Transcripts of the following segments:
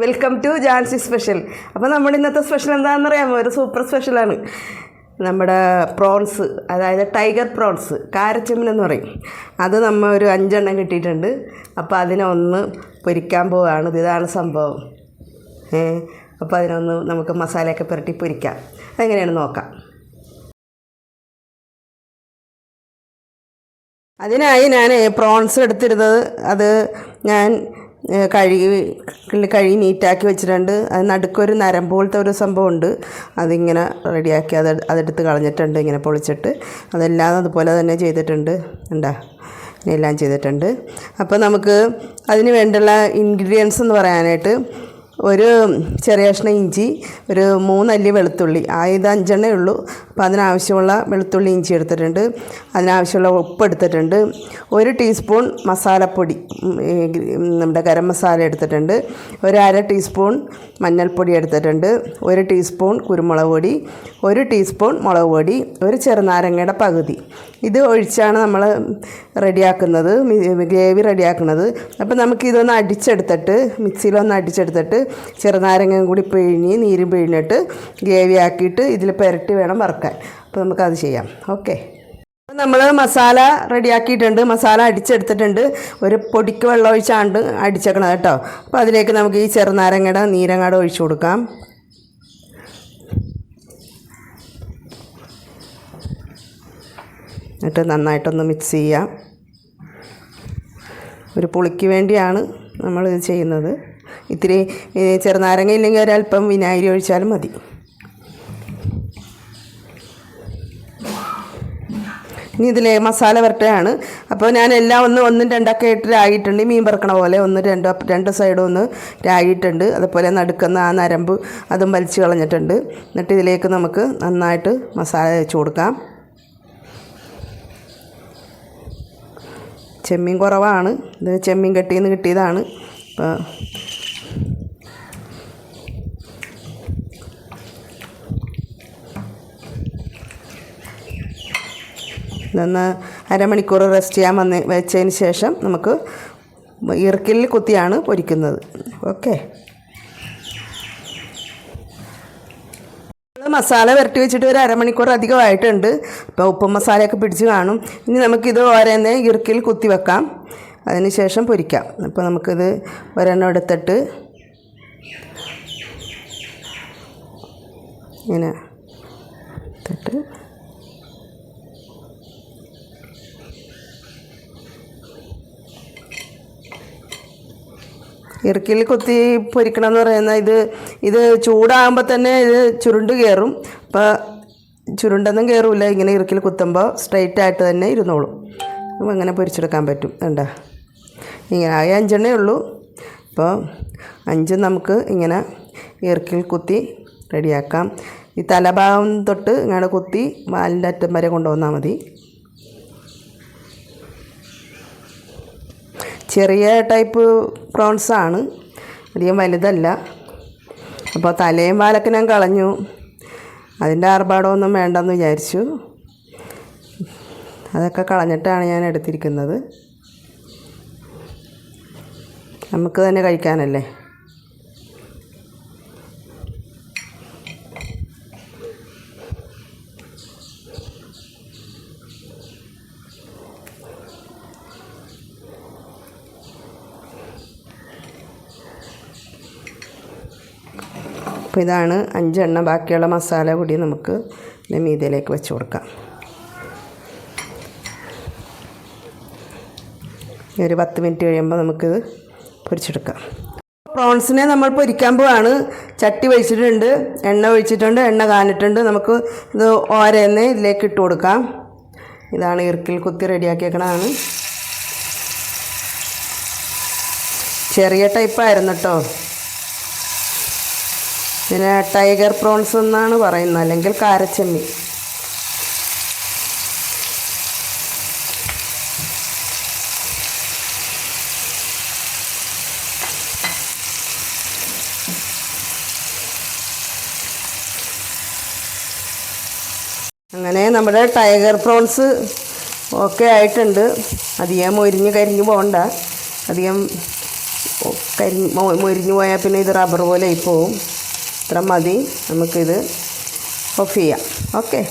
Welcome to Jancy special. അപ്പോൾ നമ്മുടെ ഇന്നത്തെ സ്പെഷ്യൽ എന്താണെന്ന് അറിയാമോ? ഒരു സൂപ്പർ സ്പെഷ്യലാണ്. നമ്മുടെ പ്രോൺസ്, അതായത് ടൈഗർ പ്രോൺസ്, കാരച്ചെമ്മീനെന്ന് പറയും. അത് നമ്മൾ ഒരു 5 എണ്ണം കിട്ടിയിട്ടുണ്ട്. അപ്പോൾ അതിനെ ഒന്ന് പൊരിക്കാൻ പോവുകയാണ്. ഇതാണ് സംഭവം. അപ്പോൾ അതിനൊന്ന് നമുക്ക് മസാലയൊക്കെ പുരട്ടി പൊരിക്കാം. അതെങ്ങനെയാണ് നോക്കാം. അതിനായി ഞാൻ പ്രോൺസ് എടുത്തിരുന്നത് അത് ഞാൻ കഴുകി നീറ്റാക്കി വെച്ചിട്ടുണ്ട്. അത് നടുക്കൊരു നരം പോലത്തെ ഒരു സംഭവമുണ്ട്. അതിങ്ങനെ റെഡിയാക്കി അതെടുത്ത് കളഞ്ഞിട്ടുണ്ട്. ഇങ്ങനെ പൊളിച്ചിട്ട് അതെല്ലാം അതുപോലെ തന്നെ ചെയ്തിട്ടുണ്ട്. ഉണ്ടാ എല്ലാം ചെയ്തിട്ടുണ്ട്. അപ്പോൾ നമുക്ക് അതിന് വേണ്ടിയുള്ള ഇൻഗ്രീഡിയൻസ് എന്ന് പറയാനായിട്ട് ഒരു ചെറിയ കഷ്ണം ഇഞ്ചി, ഒരു 3 അല്ലി വെളുത്തുള്ളി, ഇത് 5 എണ്ണേ ഉള്ളൂ. അപ്പോൾ അതിനാവശ്യമുള്ള വെളുത്തുള്ളി ഇഞ്ചി എടുത്തിട്ടുണ്ട്. അതിനാവശ്യമുള്ള ഉപ്പ് എടുത്തിട്ടുണ്ട്. 1 ടീസ്പൂൺ മസാലപ്പൊടി, നമ്മുടെ ഗരം മസാല എടുത്തിട്ടുണ്ട്. 1/2 ടീസ്പൂൺ മഞ്ഞൾപ്പൊടി എടുത്തിട്ടുണ്ട്. 1 ടീസ്പൂൺ കുരുമുളക് പൊടി, 1 ടീസ്പൂൺ മുളക് പൊടി, ഒരു ചെറുനാരങ്ങയുടെ പകുതി. ഇത് ഒഴിച്ചാണ് നമ്മൾ റെഡിയാക്കുന്നത്, ഗ്രേവി റെഡിയാക്കുന്നത്. അപ്പോൾ നമുക്കിതൊന്ന് അടിച്ചെടുത്തിട്ട്, മിക്സിയിലൊന്ന് അടിച്ചെടുത്തിട്ട് ചെറുനാരങ്ങയും കൂടി പിഴിഞ്ഞ് നീരും പിഴിഞ്ഞിട്ട് ഗ്രേവി ആക്കിയിട്ട് ഇതിൽ പുരട്ടി വേണം വറുക്കാൻ. അപ്പോൾ നമുക്കത് ചെയ്യാം. ഓക്കെ, നമ്മൾ മസാല റെഡിയാക്കിയിട്ടുണ്ട്. മസാല അടിച്ചെടുത്തിട്ടുണ്ട്. ഒരു പൊടിക്ക് വെള്ളം ഒഴിച്ചാണ്ട് അടിച്ചേക്കണം കേട്ടോ. അപ്പോൾ അതിലേക്ക് നമുക്ക് ഈ ചെറുനാരങ്ങയുടെ നീരങ്ങാട് ഒഴിച്ചു കൊടുക്കാം. എന്നിട്ട് നന്നായിട്ടൊന്ന് മിക്സ് ചെയ്യാം. ഒരു പുളിക്ക് വേണ്ടിയാണ് നമ്മളിത് ചെയ്യുന്നത്. ഇത്തിരി ചെറുനാരങ്ങ ഇല്ലെങ്കിൽ ഒരല്പം വിനാഗിരി ഒഴിച്ചാലും മതി. ഇനി ഇതിലെ മസാല വരട്ടുകയാണ്. അപ്പോൾ ഞാൻ എല്ലാം ഒന്നും രണ്ടൊക്കെ ഇട്ട് രാഗിയിട്ടുണ്ട്. മീൻ പറക്കണ പോലെ രണ്ട് സൈഡും ഒന്ന് രാഗിയിട്ടുണ്ട്. അതുപോലെ നടുക്കുന്ന ആ നരമ്പ് അതും വലിച്ച് കളഞ്ഞിട്ടുണ്ട്. എന്നിട്ട് ഇതിലേക്ക് നമുക്ക് നന്നായിട്ട് മസാല വെച്ച് കൊടുക്കാം. ചെമ്മീൻ കുറവാണ്, ഇത് ചെമ്മീൻ കെട്ടിയിൽ നിന്ന് കിട്ടിയതാണ്. അപ്പോൾ ഇതൊന്ന് അരമണിക്കൂർ റെസ്റ്റ് ചെയ്യാൻ വെച്ചതിന് ശേഷം നമുക്ക് ഇറുക്കിൽ കുത്തിയാണ് പൊരിക്കുന്നത്. ഓക്കെ, മസാല പുരട്ടി വെച്ചിട്ട് ഒരു അരമണിക്കൂർ അധികമായിട്ടുണ്ട്. അപ്പോൾ ഉപ്പും മസാലയൊക്കെ പിടിച്ച് കാണും. ഇനി നമുക്കിത് ഓരോന്നേ ഇറുക്കിൽ കുത്തി വെക്കാം, അതിന് ശേഷം പൊരിക്കാം. അപ്പോൾ നമുക്കിത് ഒരെണ്ണം എടുത്തിട്ട് ഇങ്ങനെ എടുത്തിട്ട് ഇറുക്കിൽ കുത്തി പൊരിക്കണം എന്ന് പറയുന്നത് ഇത് ചൂടാകുമ്പോൾ തന്നെ ഇത് ചുരുണ്ട് കയറും. അപ്പോൾ ചുരുണ്ടൊന്നും കയറില്ല. ഇങ്ങനെ ഇറുക്കിൽ കുത്തുമ്പോൾ സ്ട്രൈറ്റ് ആയിട്ട് തന്നെ ഇരുന്നോളും. അപ്പോൾ അങ്ങനെ പൊരിച്ചെടുക്കാൻ പറ്റും. വേണ്ട, ഇങ്ങനെ 5 എണ്ണേ ഉള്ളൂ. അപ്പോൾ 5 നമുക്ക് ഇങ്ങനെ ഇറുക്കിൽ കുത്തി റെഡിയാക്കാം. ഈ തലഭാഗം തൊട്ട് ഇങ്ങനെ കുത്തി വാലിൻ്റെ അറ്റം വരെ കൊണ്ടുവന്നാൽ മതി. ചെറിയ ടൈപ്പ് പ്രോൺസാണ്, അധികം വലുതല്ല. അപ്പോൾ തലയും വാലൊക്കെ ഞാൻ കളഞ്ഞു. അതിൻ്റെ ആർഭാടമൊന്നും വേണ്ടെന്ന് വിചാരിച്ചു. അതൊക്കെ കളഞ്ഞിട്ടാണ് ഞാൻ എടുത്തിരിക്കുന്നത്. നമുക്ക് തന്നെ കഴിക്കാനല്ലേ. അപ്പോൾ ഇതാണ് 5 എണ്ണം. ബാക്കിയുള്ള മസാല കൂടി നമുക്ക് മീതയിലേക്ക് വെച്ച് കൊടുക്കാം. ഒരു 10 മിനിറ്റ് കഴിയുമ്പോൾ നമുക്കിത് പൊരിച്ചെടുക്കാം. പ്രോൺസിനെ നമ്മൾ പൊരിക്കാൻ പോവാണ്. ചട്ടി വെച്ചിട്ടുണ്ട്, എണ്ണ ഒഴിച്ചിട്ടുണ്ട്, എണ്ണ കാണിട്ടുണ്ട്. നമുക്ക് ഇത് ഓരോന്നേ ഇതിലേക്ക് ഇട്ട് കൊടുക്കാം. ഇതാണ് ഇറുക്കിൽ കുത്തി റെഡിയാക്കിയേക്കണതാണ്. ചെറിയ ടൈപ്പായിരുന്നു കേട്ടോ. ഇതിന് ടൈഗർ പ്രോൺസ് എന്നാണ് പറയുന്നത്, അല്ലെങ്കിൽ കാരച്ചെമ്മീൻ. അങ്ങനെ നമ്മുടെ ടൈഗർ പ്രോൺസ് ഓക്കെ ആയിട്ടുണ്ട്. അധികം മൊരിഞ്ഞ് കരിഞ്ഞ് പോകണ്ട, അധികം മുരിഞ്ഞു പോയാൽ പിന്നെ ഇത് റബ്ബർ പോലെ ആയി പോവും. ഇത്ര മതി, നമുക്കിത് ഓഫ് ചെയ്യാം. ഓക്കെ,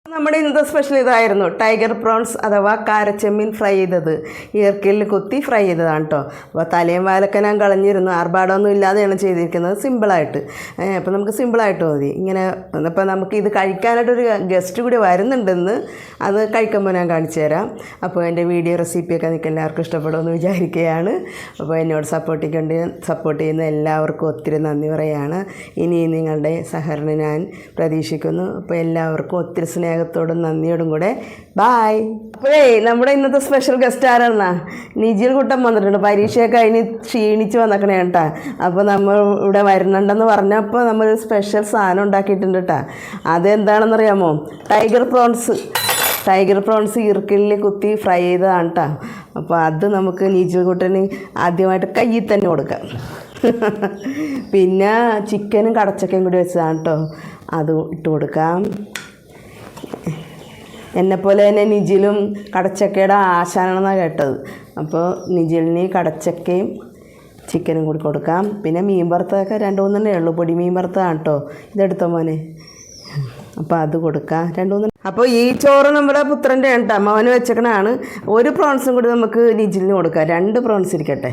നമ്മുടെ ഇന്നത്തെ സ്പെഷ്യൽ ഇതായിരുന്നു, ടൈഗർ പ്രോൺസ് അഥവാ കാരച്ചെമ്മീൻ ഫ്രൈ ചെയ്തത്. ഈർക്കിലിൽ കുത്തി ഫ്രൈ ചെയ്തതാണ് കേട്ടോ. അപ്പോൾ തലയും വാലൊക്കെ ഞാൻ കളഞ്ഞിരുന്നു, ആർഭാടമൊന്നും ഇല്ലാതെയാണ് ചെയ്തിരിക്കുന്നത്, സിമ്പിളായിട്ട്. അപ്പോൾ നമുക്ക് സിമ്പിളായിട്ട് മതി ഇങ്ങനെ. അപ്പോൾ നമുക്ക് ഇത് കഴിക്കാനായിട്ടൊരു ഗസ്റ്റ് കൂടി വരുന്നുണ്ടെന്ന്, അത് കഴിക്കുമ്പോൾ ഞാൻ കാണിച്ചു തരാം. അപ്പോൾ എൻ്റെ വീഡിയോ റെസിപ്പിയൊക്കെ നിങ്ങൾക്ക് എല്ലാവർക്കും ഇഷ്ടപ്പെടുമെന്ന് വിചാരിക്കുകയാണ്. അപ്പോൾ എന്നോട് സപ്പോർട്ട് ചെയ്യുന്ന എല്ലാവർക്കും ഒത്തിരി നന്ദി പറയുകയാണ്. ഇനി നിങ്ങളുടെ സഹകരണം ഞാൻ പ്രതീക്ഷിക്കുന്നു. അപ്പോൾ എല്ലാവർക്കും ഒത്തിരി സ്നേഹത്തോടും നന്ദിയോടും കൂടെ ബായ്. അപ്പോഴേ നമ്മുടെ ഇന്നത്തെ സ്പെഷ്യൽ ഗസ്റ്റ് ആരാണെന്നാ, നിജിൽ കുട്ടൻ വന്നിട്ടുണ്ട്. പരീക്ഷയൊക്കെ കഴിഞ്ഞ് ക്ഷീണിച്ച് വന്നേക്കണേ കേട്ടാ. അപ്പോൾ നമ്മൾ ഇവിടെ വരുന്നുണ്ടെന്ന് പറഞ്ഞപ്പോൾ നമ്മൾ സ്പെഷ്യൽ സാധനം ഉണ്ടാക്കിയിട്ടുണ്ട് കേട്ടാ. അതെന്താണെന്നറിയാമോ? ടൈഗർ പ്രോൺസ് ഈർക്കിലിൽ കുത്തി ഫ്രൈ ചെയ്തതാണ് കേട്ടോ. അപ്പോൾ അത് നമുക്ക് നിജിൽ കുട്ടന് ആദ്യമായിട്ട് കയ്യിൽ തന്നെ കൊടുക്കാം. പിന്നെ ചിക്കനും കടച്ചക്കയും കൂടി വെച്ചതാണ് കേട്ടോ, അത് ഇട്ട് കൊടുക്കാം. എന്നെപ്പോലെ തന്നെ നിജിലും കടച്ചക്കയുടെ ആശാനാണെന്നാണ് കേട്ടത്. അപ്പോൾ നിജിലിന് കടച്ചക്കയും ചിക്കനും കൂടി കൊടുക്കാം. പിന്നെ മീൻ വറുത്തതൊക്കെ 2-3 ഉള്ളൂ, പൊടി മീൻ വറുത്തതാണ് കേട്ടോ. ഇതെടുത്തോ മോനെ. അപ്പോൾ അത് കൊടുക്കാം 2-3. അപ്പോൾ ഈ ചോറ് നമ്മുടെ പുത്രൻ്റെ കേട്ടോ, മോന് വെച്ചേക്കണതാണ്. ഒരു പ്രോൺസും കൂടി നമുക്ക് നിജിലിന് കൊടുക്കാം. 2 പ്രോൺസ് ഇരിക്കട്ടെ.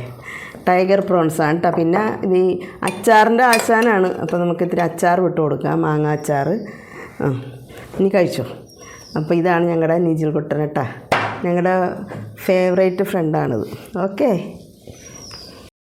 ടൈഗർ പ്രോൺസാണ് കേട്ടോ. പിന്നെ ഇത് ഈ അച്ചാറിൻ്റെ ആശാനാണ്. അപ്പോൾ നമുക്ക് ഇത്തിരി അച്ചാർ വിട്ട് കൊടുക്കാം, മാങ്ങ അച്ചാർ. ഇനി കഴിച്ചോ. അപ്പോൾ ഇതാണ് ഞങ്ങളുടെ നിജിൽ കുട്ടൻ കേട്ടോ, ഞങ്ങളുടെ ഫേവറേറ്റ് ഫ്രണ്ടാണിത്. ഓക്കെ.